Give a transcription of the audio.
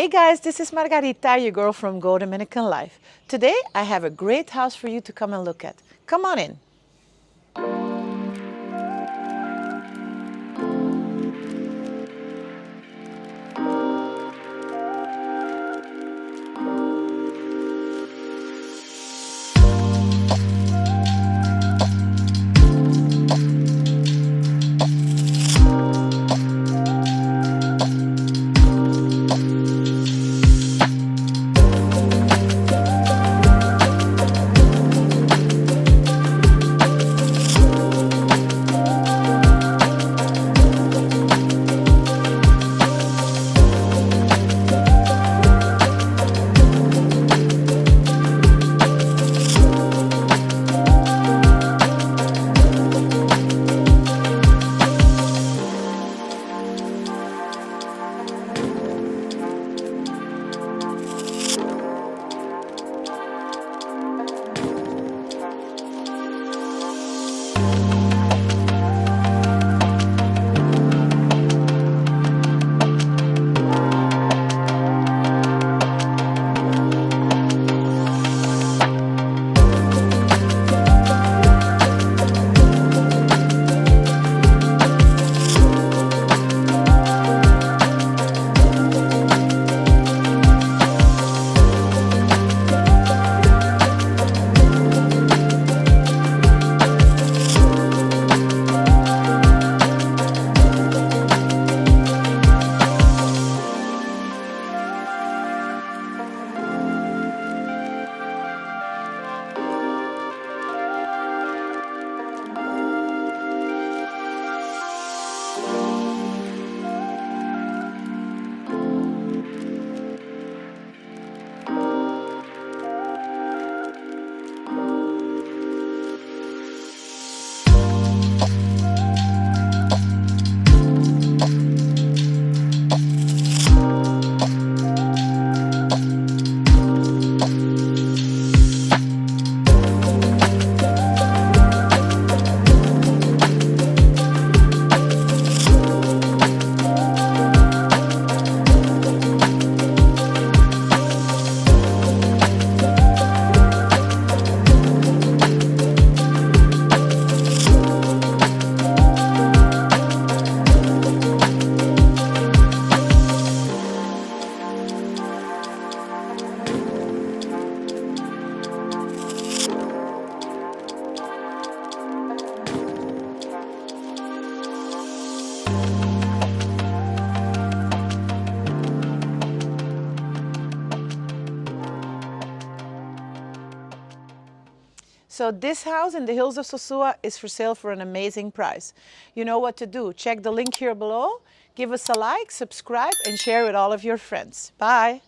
Hey guys, this is Margarita, your girl from Dominican Life. Today I have a great house for you to come and look at. Come on in. So this house in the hills of Sosua is for sale for an amazing price. You know what to do. Check the link here below, give us a like, subscribe, and share with all of your friends. Bye.